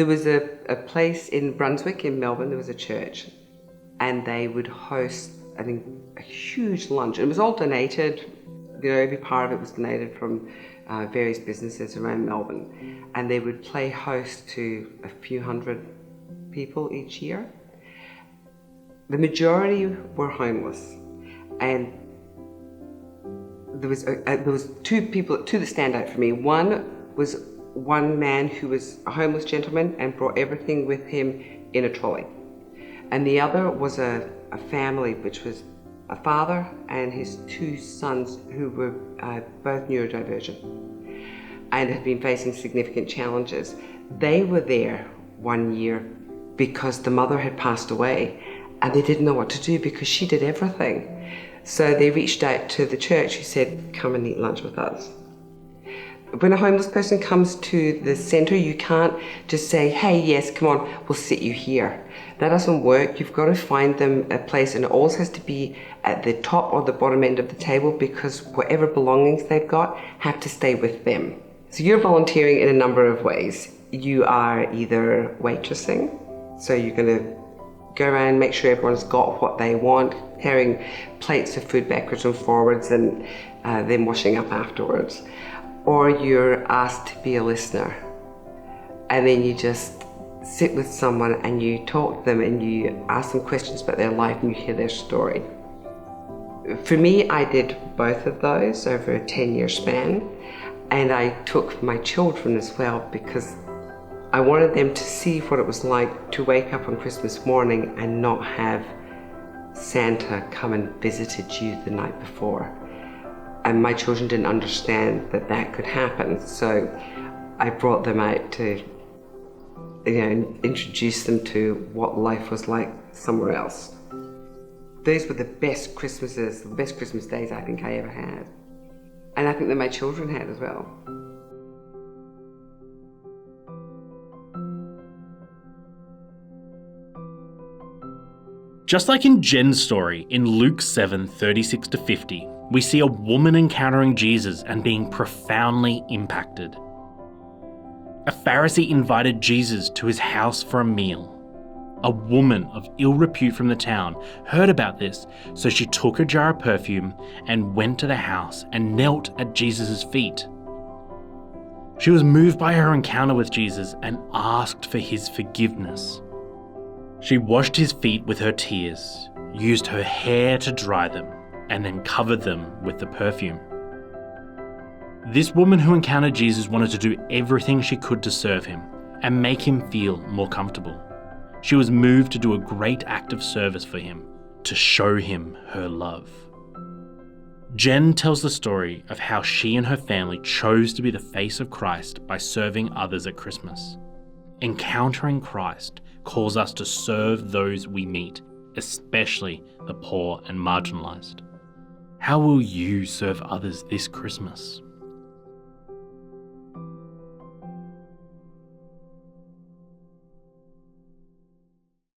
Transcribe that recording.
There was a place in Brunswick in Melbourne, there was a church, and they would host a huge lunch. It was all donated, every part of it was donated from various businesses around Melbourne. And they would play host to a few hundred people each year. The majority were homeless, and there was two that stand out for me. One was one man who was a homeless gentleman and brought everything with him in a trolley. And the other was a family, which was a father and his two sons who were both neurodivergent and had been facing significant challenges. They were there one year because the mother had passed away and they didn't know what to do because she did everything. So they reached out to the church who said, come and eat lunch with us. When a homeless person comes to the centre, you can't just say, hey, yes, come on, we'll sit you here. That doesn't work. You've got to find them a place, and it always has to be at the top or the bottom end of the table because whatever belongings they've got have to stay with them. So you're volunteering in a number of ways. You are either waitressing, so you're going to go around, make sure everyone's got what they want, carrying plates of food backwards and forwards and then washing up afterwards. Or you're asked to be a listener, and then you just sit with someone and you talk to them and you ask them questions about their life and you hear their story. For me, I did both of those over a 10-year span, and I took my children as well because I wanted them to see what it was like to wake up on Christmas morning and not have Santa come and visited you the night before. And my children didn't understand that that could happen, so I brought them out to, introduce them to what life was like somewhere else. Those were the best Christmases, the best Christmas days I think I ever had. And I think that my children had as well. Just like in Jen's story in Luke 7:36-50, we see a woman encountering Jesus and being profoundly impacted. A Pharisee invited Jesus to his house for a meal. A woman of ill repute from the town heard about this, so she took a jar of perfume and went to the house and knelt at Jesus' feet. She was moved by her encounter with Jesus and asked for his forgiveness. She washed his feet with her tears, used her hair to dry them, and then covered them with the perfume. This woman who encountered Jesus wanted to do everything she could to serve him and make him feel more comfortable. She was moved to do a great act of service for him, to show him her love. Jen tells the story of how she and her family chose to be the face of Christ by serving others at Christmas. Encountering Christ calls us to serve those we meet, especially the poor and marginalised. How will you serve others this Christmas?